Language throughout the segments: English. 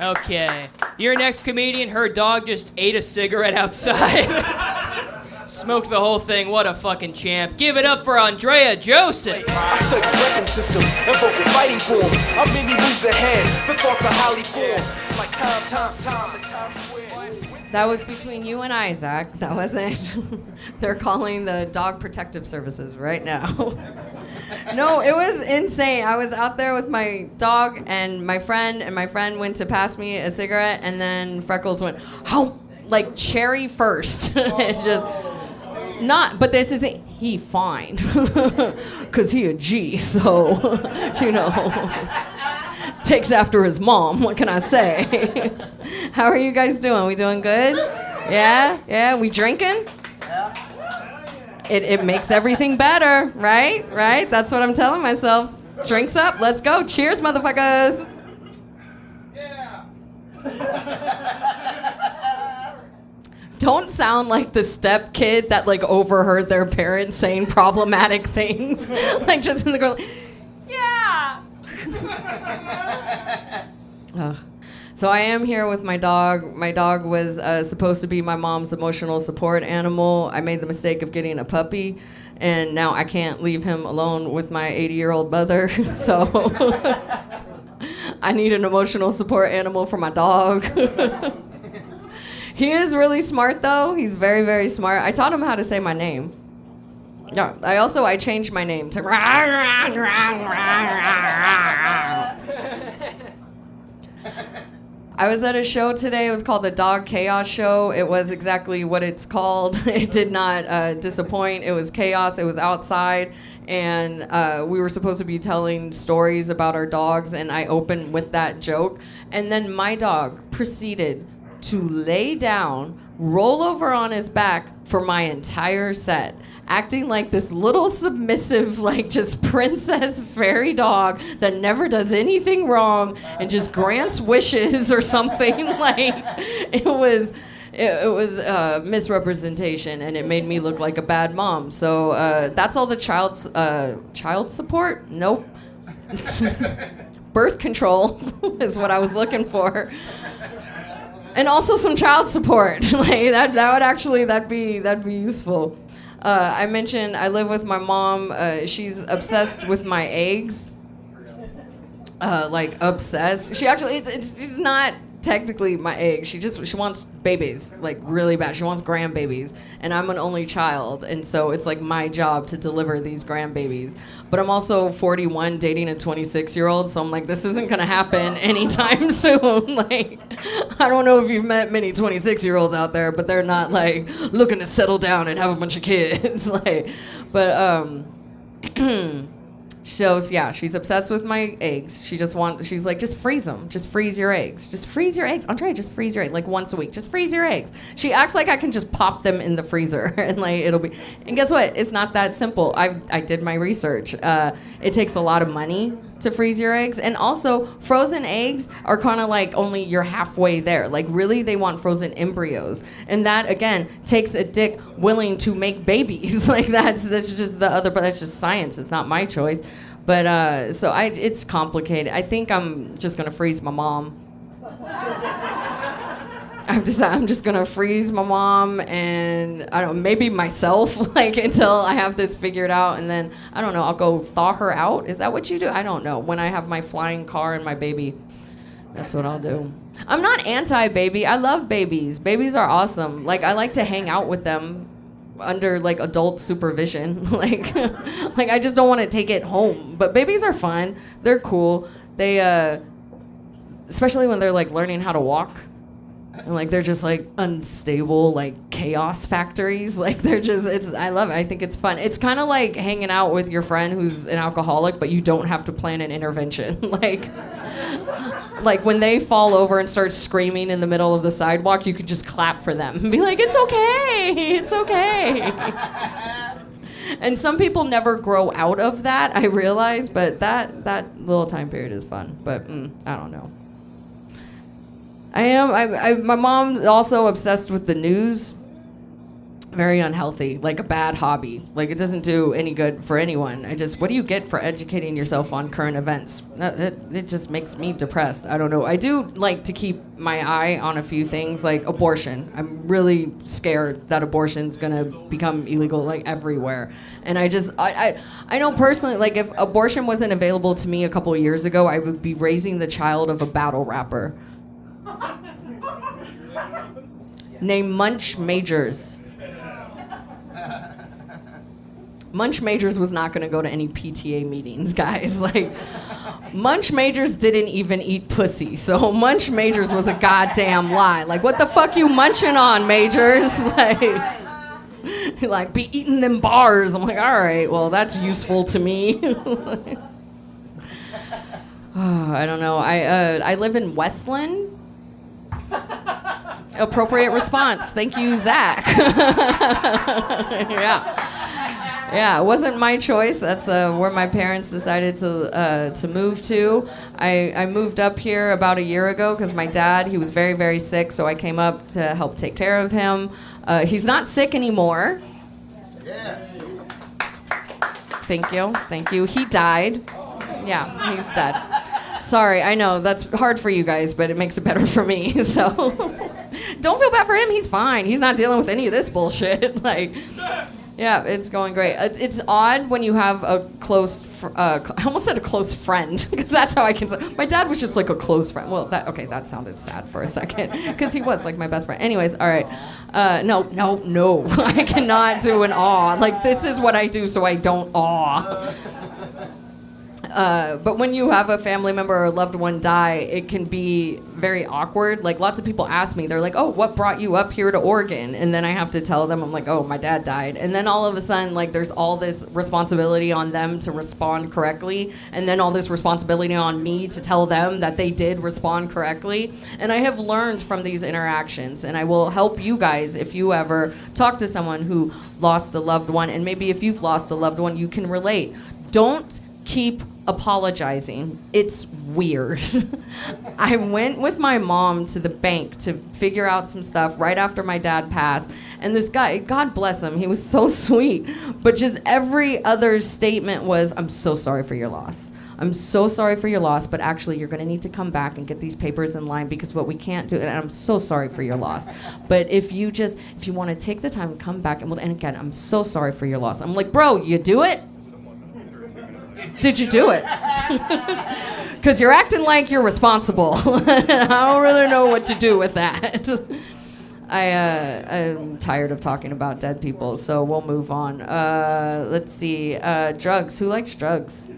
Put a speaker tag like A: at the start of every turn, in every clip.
A: Okay. Your next comedian, her dog just ate a cigarette outside. Smoked the whole thing. What a fucking champ. Give it up for Andrea Joseph.
B: I study weapon systems and vocal fighting forms. I'm many moves ahead. The thoughts are highly formed. Like time is Times Square.
C: That was between you and I, Zach. That wasn't. They're calling the Dog Protective Services right now. No, it was insane. I was out there with my dog and my friend went to pass me a cigarette, and then Freckles went, how, like cherry first. It's just not, but this isn't, he fine. Because he a G, so, you know, takes after his mom. What can I say? How are you guys doing? We doing good? Yeah? We drinking? It makes everything better, right? That's what I'm telling myself. Drinks up, let's go. Cheers, motherfuckers.
B: Yeah.
C: Don't sound like the step kid that like overheard their parents saying problematic things. Like just in the girl, yeah. So I am here with my dog. My dog was supposed to be my mom's emotional support animal. I made the mistake of getting a puppy, and now I can't leave him alone with my 80-year-old mother. So I need an emotional support animal for my dog. He is really smart, though. He's very, very smart. I taught him how to say my name. Yeah. I changed my name to. I was at a show today. It was called the Dog Chaos Show. It was exactly what it's called. It did not disappoint. It was chaos. It was outside. And we were supposed to be telling stories about our dogs, and I opened with that joke. And then my dog proceeded to lay down, roll over on his back for my entire set, acting like this little submissive, like just princess fairy dog that never does anything wrong and just grants wishes or something. Like it was misrepresentation, and it made me look like a bad mom. So that's all the child support? Nope. Birth control is what I was looking for. And also some child support. Like that'd be useful. I mentioned I live with my mom. She's obsessed with my eggs. Like obsessed. She actually it's not technically my eggs. She wants babies, like really bad. She wants grandbabies, and I'm an only child, and so it's like my job to deliver these grandbabies. But I'm also 41 dating a 26-year-old, so I'm like, this isn't gonna happen anytime soon. Like, I don't know if you've met many 26-year-olds out there, but they're not like looking to settle down and have a bunch of kids. Like, but So yeah, she's obsessed with my eggs. She's like, just freeze them. Just freeze your eggs. Just freeze your eggs. Andrea, just freeze your eggs like once a week. Just freeze your eggs. She acts like I can just pop them in the freezer and like it'll be. And guess what? It's not that simple. I did my research. It takes a lot of money to freeze your eggs, and also frozen eggs are kind of like only you're halfway there. Like really, they want frozen embryos, and that again takes a dick willing to make babies. Like that's just the other, but that's just science. It's not my choice. But it's complicated. I think I'm just gonna freeze my mom. I'm just gonna freeze my mom and I don't know, maybe myself, like until I have this figured out, and then I don't know, I'll go thaw her out. Is that what you do? I don't know. When I have my flying car and my baby, that's what I'll do. I'm not anti-baby. I love babies. Babies are awesome. Like I like to hang out with them under like adult supervision. like I just don't want to take it home. But babies are fun. They're cool. They especially when they're like learning how to walk. And like they're just like unstable, like chaos factories. Like I love it. I think it's fun. It's kind of like hanging out with your friend who's an alcoholic, but you don't have to plan an intervention. Like when they fall over and start screaming in the middle of the sidewalk, you could just clap for them and be like, it's okay, it's okay. And some people never grow out of that, I realize, but that little time period is fun. But I don't know. My mom's also obsessed with the news. Very unhealthy, like a bad hobby. Like, it doesn't do any good for anyone. What do you get for educating yourself on current events? It just makes me depressed. I don't know. I do like to keep my eye on a few things, like abortion. I'm really scared that abortion's gonna become illegal, like, everywhere. And I know personally, like, if abortion wasn't available to me a couple of years ago, I would be raising the child of a battle rapper. Named Munch Majors. Munch Majors was not going to go to any PTA meetings, guys. Like, Munch Majors didn't even eat pussy, so Munch Majors was a goddamn lie. Like, what the fuck you munching on, Majors? Like, be eating them bars. I'm like, all right, well, that's useful to me. I don't know. I live in Westland. Appropriate response. Thank you, Zach. Yeah, it wasn't my choice. That's where my parents decided to move to. I moved up here about a year ago because my dad, he was very, very sick, so I came up to help take care of him. He's not sick anymore. Yeah. Thank you. He died. Yeah, he's dead. Sorry, I know, that's hard for you guys, but it makes it better for me, so. Don't feel bad for him, he's fine. He's not dealing with any of this bullshit. Like, yeah, it's going great. It's odd when you have a close, I almost said a close friend, because that's how I can say. My dad was just like a close friend. Well, that sounded sad for a second, because he was like my best friend. Anyways, all right. No, I cannot do an awe. Like, this is what I do so I don't awe. But when you have a family member or a loved one die, it can be very awkward. Like, lots of people ask me, they're like, oh, what brought you up here to Oregon? And then I have to tell them, I'm like, oh, my dad died. And then all of a sudden, like, there's all this responsibility on them to respond correctly. And then all this responsibility on me to tell them that they did respond correctly. And I have learned from these interactions. And I will help you guys if you ever talk to someone who lost a loved one. And maybe if you've lost a loved one, you can relate. Don't keep apologizing. It's weird. I went with my mom to the bank to figure out some stuff right after my dad passed. And this guy, God bless him, he was so sweet. But just every other statement was, I'm so sorry for your loss. I'm so sorry for your loss, but actually you're going to need to come back and get these papers in line because what we can't do, and I'm so sorry for your loss. But if you want to take the time and come back, and again, I'm so sorry for your loss. I'm like, bro, you do it? Did you do it? Because you're acting like you're responsible. I don't really know what to do with that. I'm tired of talking about dead people, so we'll move on. Let's see. Drugs. Who likes drugs?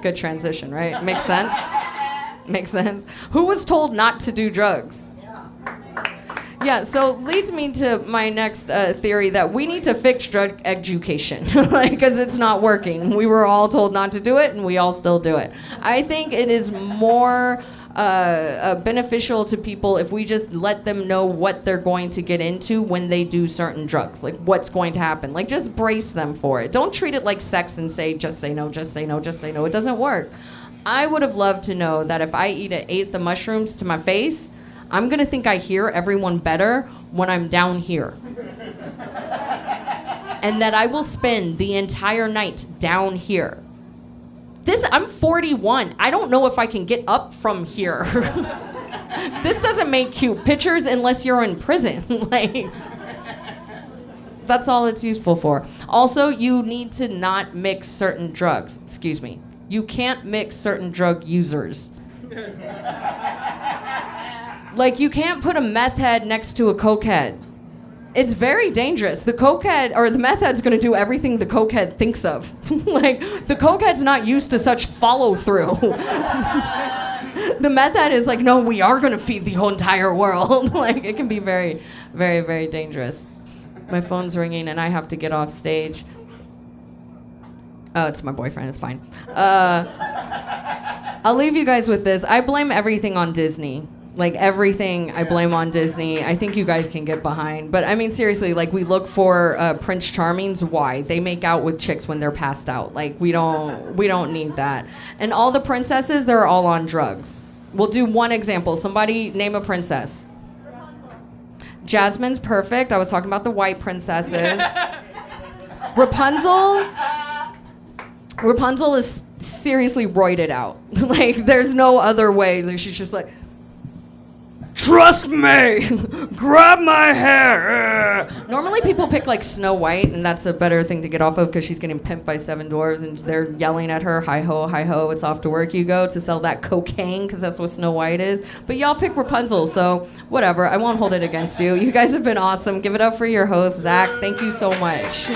C: Good transition, right? Makes sense? Makes sense. Who was told not to do drugs? Yeah, so leads me to my next theory that we need to fix drug education because it's not working. We were all told not to do it, and we all still do it. I think it is more beneficial to people if we just let them know what they're going to get into when they do certain drugs, like what's going to happen. Like, just brace them for it. Don't treat it like sex and say, just say no, just say no, just say no. It doesn't work. I would have loved to know that if I eat an eighth of mushrooms to my face, I'm going to think I hear everyone better when I'm down here. And that I will spend the entire night down here. I'm 41. I don't know if I can get up from here. This doesn't make cute pictures unless you're in prison. Like, that's all it's useful for. Also, you need to not mix certain drugs. Excuse me. You can't mix certain drug users. Like, you can't put a meth head next to a coke head. It's very dangerous. The coke head, or the meth head's gonna do everything the coke head thinks of. Like, the coke head's not used to such follow through. The meth head is like, no, we are gonna feed the whole entire world. Like, it can be very, very, very dangerous. My phone's ringing and I have to get off stage. Oh, it's my boyfriend, it's fine. I'll leave you guys with this. I blame everything on Disney. Like, everything I blame on Disney. I think you guys can get behind. But I mean, seriously, like, we look for Prince Charmings. Why? They make out with chicks when they're passed out. Like, we don't need that. And all the princesses, they're all on drugs. We'll do one example. Somebody name a princess. Jasmine's perfect. I was talking about the white princesses. Rapunzel is seriously roided out. Like, there's no other way. Like, she's just like, trust me, grab my hair. Normally people pick like Snow White, and that's a better thing to get off of because she's getting pimped by 7 dwarves and they're yelling at her, hi ho, it's off to work you go, to sell that cocaine because that's what Snow White is. But y'all pick Rapunzel, so whatever, I won't hold it against you. You guys have been awesome. Give it up for your host, Zach. Thank you so much.